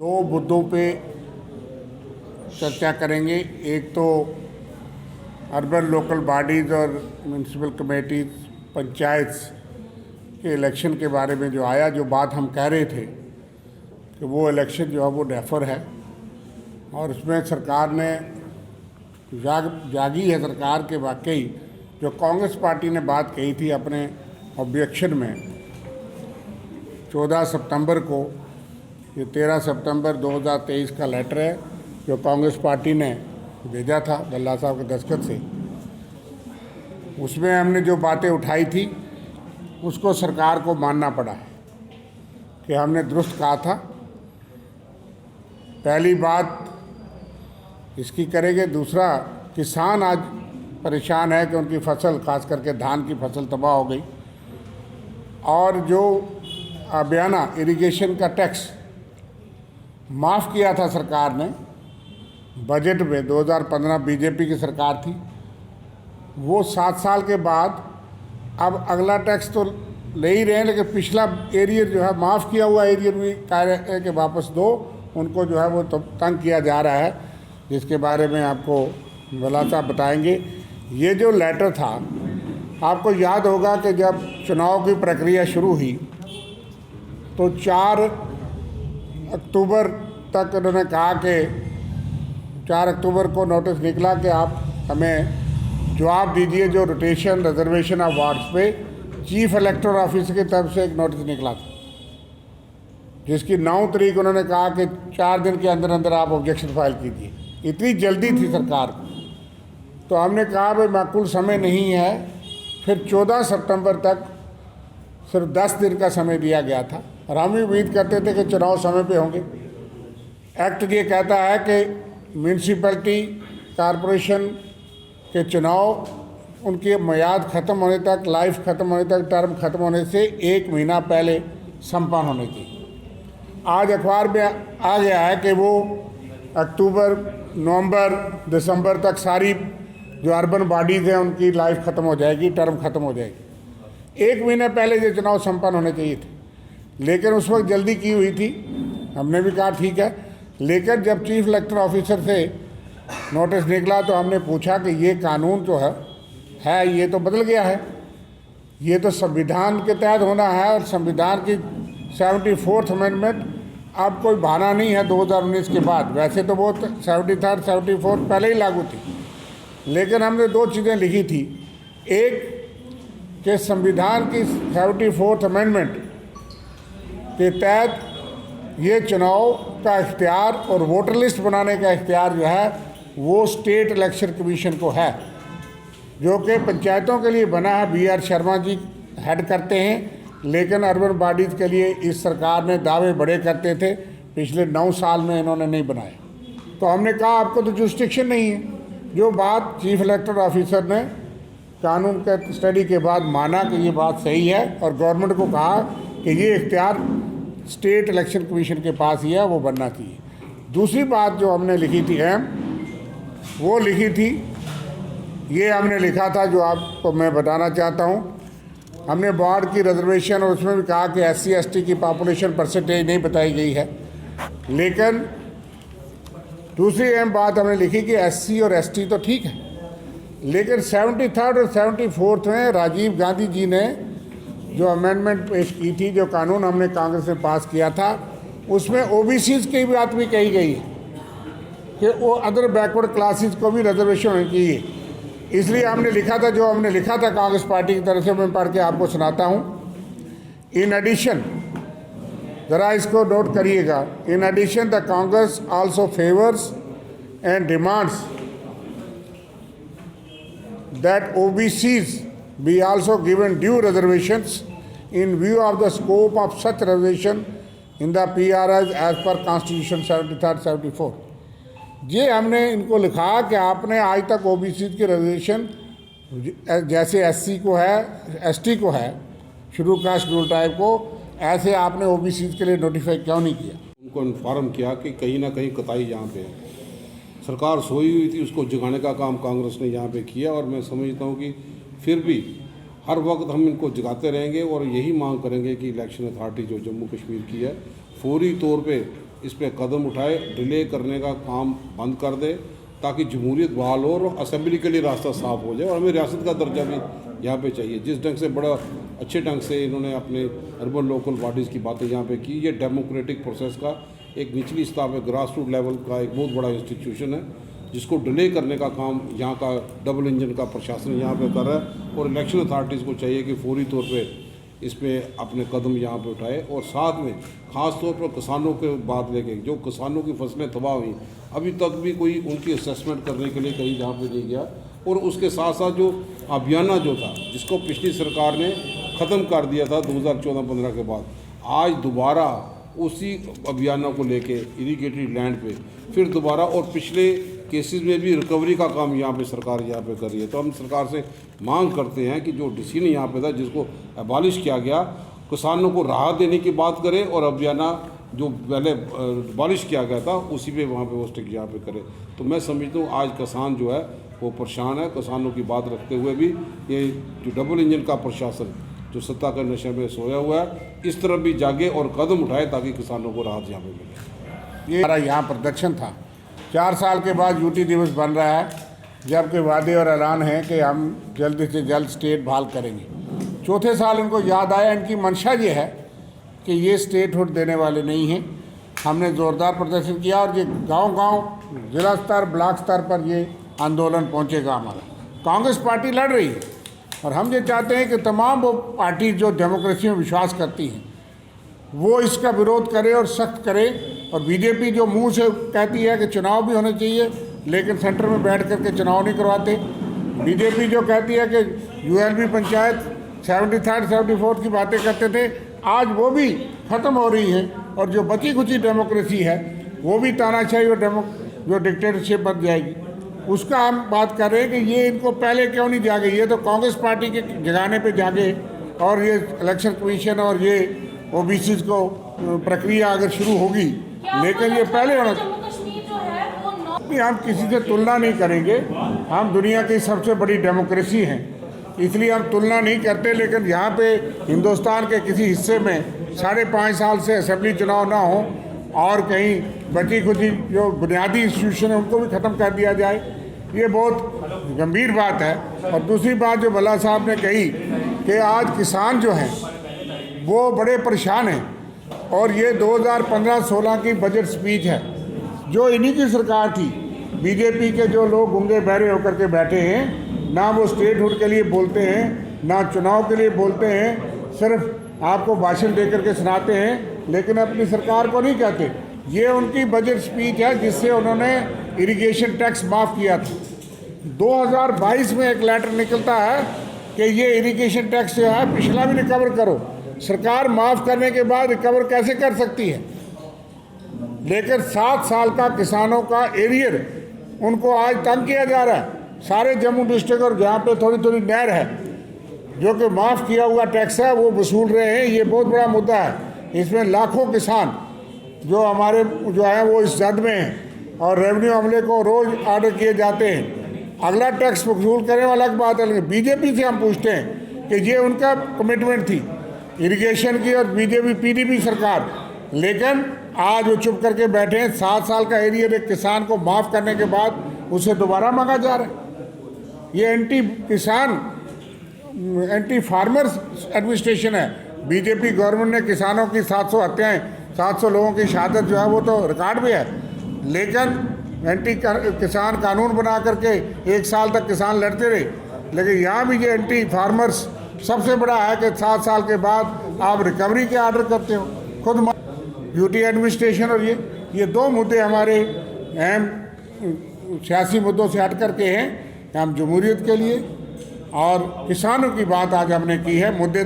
दो मुद्दों पे चर्चा करेंगे। एक तो अर्बन लोकल बॉडीज़ और म्यूनसिपल कमेटीज़ पंचायत के इलेक्शन के बारे में जो आया, जो बात हम कह रहे थे कि वो इलेक्शन जो है वो डेफर है और उसमें सरकार ने जागी है सरकार के वाकई जो कांग्रेस पार्टी ने बात कही थी अपने ऑब्जेक्शन में 14 सितंबर को, ये 13 सितंबर 2023 का लेटर है जो कांग्रेस पार्टी ने भेजा था भल्ला साहब के दस्तखत से। उसमें हमने जो बातें उठाई थी उसको सरकार को मानना पड़ा है कि हमने दुरुस्त कहा था। पहली बात इसकी करेंगे। दूसरा, किसान आज परेशान है कि उनकी फसल, खास करके धान की फसल तबाह हो गई और जो अबियाना इरिगेशन का टैक्स माफ़ किया था सरकार ने बजट में, 2015 बीजेपी की सरकार थी, वो 7 साल के बाद अब अगला टैक्स तो ले ही रहे हैं, लेकिन पिछला एरियर जो है माफ़ किया हुआ एरियर भी कह रहे हैं कि वापस दो, उनको जो है वो तंग किया जा रहा है, जिसके बारे में आपको भल्ला साहब बताएंगे। ये जो लेटर था, आपको याद होगा कि जब चुनाव की प्रक्रिया शुरू हुई तो 4 अक्टूबर तक उन्होंने कहा कि 4 अक्टूबर को नोटिस निकला कि आप हमें जवाब दीजिए जो रोटेशन रिजर्वेशन ऑफ वार्ड्स पे चीफ इलेक्टोरल ऑफिसर की तरफ से एक नोटिस निकला था, जिसकी 9 तारीख उन्होंने कहा कि 4 दिन के अंदर अंदर आप ऑब्जेक्शन फाइल कीजिए। इतनी जल्दी थी सरकार को, तो हमने कहा भाई माकूल समय नहीं है। फिर 14 सितंबर तक सिर्फ 10 दिन का समय दिया गया था और हम भी उम्मीद करते थे कि चुनाव समय पे होंगे। एक्ट ये कहता है कि म्यूनसिपैलिटी कॉरपोरेशन के चुनाव उनकी मियाद ख़त्म होने तक, लाइफ ख़त्म होने तक, टर्म ख़त्म होने से 1 महीना पहले संपन्न होने चाहिए। आज अखबार में आ गया है कि वो अक्टूबर, नवंबर, दिसंबर तक सारी जो अर्बन बॉडीज़ हैं उनकी लाइफ ख़त्म हो जाएगी, टर्म ख़त्म हो जाएगी। 1 महीने पहले ये चुनाव संपन्न होने चाहिए थे, लेकिन उस वक्त जल्दी की हुई थी। हमने भी कहा ठीक है, लेकिन जब चीफ इलेक्टोरल ऑफिसर से नोटिस निकला तो हमने पूछा कि ये कानून जो है ये तो बदल गया है, ये तो संविधान के तहत होना है और संविधान की 74th अमेंडमेंट अब कोई बहाना नहीं है 2019 के बाद। वैसे तो वो 73rd 74th पहले ही लागू थी, लेकिन हमने 2 चीज़ें लिखी थी। एक कि संविधान की 74th अमेंडमेंट के तहत ये चुनाव का इख्तियार और वोटर लिस्ट बनाने का इख्तियार जो है वो स्टेट इलेक्शन कमीशन को है, जो कि पंचायतों के लिए बना है। BR शर्मा जी हेड करते हैं, लेकिन अर्बन बॉडीज़ के लिए इस सरकार ने दावे बड़े करते थे, पिछले 9 साल में इन्होंने नहीं बनाया। तो हमने कहा आपको तो जुरिस्डिक्शन नहीं है। जो बात चीफ इलेक्टोरल ऑफिसर ने कानून के स्टडी के बाद माना कि ये बात सही है और गवर्नमेंट को कहा कि ये इख्तियार स्टेट इलेक्शन कमीशन के पास ही है, वो बनना चाहिए। दूसरी बात जो हमने लिखी थी वो लिखी थी, ये हमने लिखा था जो आपको मैं बताना चाहता हूँ। हमने वार्ड की रिजर्वेशन और उसमें भी कहा कि SC ST की पॉपुलेशन परसेंटेज नहीं बताई गई है, लेकिन दूसरी अहम बात हमने लिखी कि SC और ST तो ठीक है, लेकिन 73rd और 74th में राजीव गांधी जी ने जो अमेंडमेंट पेश की थी, जो कानून हमने कांग्रेस में पास किया था, उसमें OBCs की बात भी कही गई है कि वो अदर बैकवर्ड क्लासेस को भी रिजर्वेशन होनी चाहिए। इसलिए हमने लिखा था, जो हमने लिखा था कांग्रेस पार्टी की तरफ से, मैं पढ़ के आपको सुनाता हूँ। इन एडिशन, ज़रा इसको नोट करिएगा, in addition the Congress also favours and demands that OBCs be also given due reservations in view of the scope of such reservation in the PRs as per Constitution 73rd 74। ये हमने इनको लिखा कि आपने आज तक OBCs की रिजर्वेशन जैसे SC को है, ST को है, शेड्यूल कास्ट शेड्यूल ट्राइब को, ऐसे आपने OBCs के लिए नोटिफाई क्यों नहीं किया? उनको इन्फॉर्म किया कि कहीं ना कहीं कताई यहाँ पे है। सरकार सोई हुई थी, उसको जगाने का काम कांग्रेस ने यहाँ पे किया और मैं समझता हूँ कि फिर भी हर वक्त हम इनको जगाते रहेंगे और यही मांग करेंगे कि इलेक्शन अथॉरिटी जो जम्मू कश्मीर की है फौरी तौर पे इस पर कदम उठाए, डिले करने का काम बंद कर दे ताकि जमहूरियत बहाल हो और असेंबली के लिए रास्ता साफ हो जाए। और हमें रियासत का दर्जा भी यहाँ पे चाहिए। जिस ढंग से बड़ा अच्छे ढंग से इन्होंने अपने अर्बन लोकल बॉडीज़ की बातें यहाँ पे की, ये डेमोक्रेटिक प्रोसेस का एक निचली स्तर पे ग्रास रूट लेवल का एक बहुत बड़ा इंस्टीट्यूशन है, जिसको डिले करने का काम यहाँ का डबल इंजन का प्रशासन यहाँ पे कर रहा है। और इलेक्शन अथॉरिटीज़ को चाहिए कि फौरी तौर पे इस पे अपने कदम यहाँ पे उठाए। और साथ में ख़ास तौर पर किसानों के बात लेके, जो किसानों की फसलें तबाह हुई, अभी तक भी कोई उनकी असेसमेंट करने के लिए कहीं जहाँ पे नहीं गया। और उसके साथ साथ जो अभियाना जो था, जिसको पिछली सरकार ने ख़त्म कर दिया था 2014-15 के बाद, आज दोबारा उसी अभियाना को लेके इरीगेटेड लैंड पे फिर दोबारा, और पिछले केसेस में भी रिकवरी का काम यहाँ पे सरकार यहाँ पे कर रही है। तो हम सरकार से मांग करते हैं कि जो डिसीजन यहाँ पे था, जिसको अबॉलिश किया गया, किसानों को राहत देने की बात करें और अभियाना जो पहले अबॉलिश किया गया था उसी पे वहाँ पे वो स्टिक यहाँ पे करें। तो मैं समझता हूँ आज किसान जो है वो परेशान है। किसानों की बात रखते हुए भी ये जो डबल इंजन का प्रशासन जो सत्ता के नशे में सोया हुआ है, इस तरफ भी जागे और कदम उठाए ताकि किसानों को राहत यहाँ पे मिले। ये हमारा यहाँ प्रदर्शन था। 4 साल के बाद यूटी दिवस बन रहा है, जबकि वादे और ऐलान है कि हम जल्द से जल्द स्टेट बहाल करेंगे। चौथे साल इनको याद आया, इनकी मंशा ये है कि ये स्टेटहुड देने वाले नहीं हैं। हमने ज़ोरदार प्रदर्शन किया और ये गांव-गांव, ज़िला स्तर, ब्लॉक स्तर पर ये आंदोलन पहुंचेगा हमारा। कांग्रेस पार्टी लड़ रही है और हम ये चाहते हैं कि तमाम वो पार्टी जो डेमोक्रेसी में विश्वास करती हैं वो इसका विरोध करे और सख्त करे। और बीजेपी जो मुंह से कहती है कि चुनाव भी होने चाहिए, लेकिन सेंटर में बैठ करके चुनाव नहीं करवाते। बीजेपी जो कहती है कि यूएलबी पंचायत 73, 74 की बातें करते थे, आज वो भी ख़त्म हो रही है। और जो बची खुची डेमोक्रेसी है वो भी तानाशाही और जो डिक्टेटरशिप बन जाएगी, उसका हम बात कर रहे हैं कि ये इनको पहले क्यों नहीं जागे। ये तो कांग्रेस पार्टी के जगाने पे जागे और ये इलेक्शन कमीशन और ये ओबीसी को प्रक्रिया अगर शुरू होगी, लेकिन ये पहले होना। हम किसी से तुलना नहीं करेंगे, हम दुनिया की सबसे बड़ी डेमोक्रेसी हैं, इसलिए हम तुलना नहीं करते। लेकिन यहाँ पे हिंदुस्तान के किसी हिस्से में 5.5 साल से असेंबली चुनाव ना हो और कहीं बची खुची जो बुनियादी इंस्टीट्यूशन है उनको भी ख़त्म कर दिया जाए, ये बहुत गंभीर बात है। और दूसरी बात जो भल्ला साहब ने कही कि आज किसान जो हैं वो बड़े परेशान हैं, और ये 2015-16 की बजट स्पीच है जो इन्हीं की सरकार थी। बीजेपी के जो लोग गूंगे बहरे होकर के बैठे हैं, ना वो स्टेटहुड के लिए बोलते हैं, ना चुनाव के लिए बोलते हैं, सिर्फ आपको भाषण दे करके सुनाते हैं, लेकिन अपनी सरकार को नहीं कहते। ये उनकी बजट स्पीच है जिससे उन्होंने इरिगेशन टैक्स माफ़ किया था। 2022 में एक लेटर निकलता है कि ये इरिगेशन टैक्स जो है पिछला भी रिकवर करो। सरकार माफ़ करने के बाद रिकवर कैसे कर सकती है? लेकिन 7 साल का किसानों का एरियर उनको आज तंग किया जा रहा है। सारे जम्मू डिस्ट्रिक्ट और जहाँ पे थोड़ी थोड़ी नहर है जो कि माफ़ किया हुआ टैक्स है वो वसूल रहे हैं। ये बहुत बड़ा मुद्दा है। इसमें लाखों किसान जो हमारे जो है वो इस जद में हैं और रेवेन्यू अमले को रोज़ ऑर्डर किए जाते हैं। अगला टैक्स वसूल करने वाला की बात है। बीजेपी से हम पूछते हैं कि ये उनका कमिटमेंट थी इरिगेशन की और बीजेपी पीडीपी सरकार, लेकिन आज वो चुप करके बैठे हैं। 7 साल का एरियर एक किसान को माफ़ करने के बाद उसे दोबारा मांगा जा रहा है। ये एंटी किसान, एंटी फार्मर्स एडमिनिस्ट्रेशन है। बीजेपी गवर्नमेंट ने किसानों की 700 हत्याएं, 700 लोगों की शहादत जो है वो तो रिकॉर्ड भी है, लेकिन एंटी किसान कानून बना करके 1 साल तक किसान लड़ते रहे। लेकिन यहाँ भी ये एंटी फार्मर्स सबसे बड़ा है कि 7 साल के बाद आप रिकवरी के ऑर्डर करते हो खुद। यूटी एडमिनिस्ट्रेशन और ये 2 मुद्दे हमारे अहम सियासी मुद्दों से हट करके हैं। हम जमहूरियत के लिए और किसानों की बात आज हमने की है। मुद्दे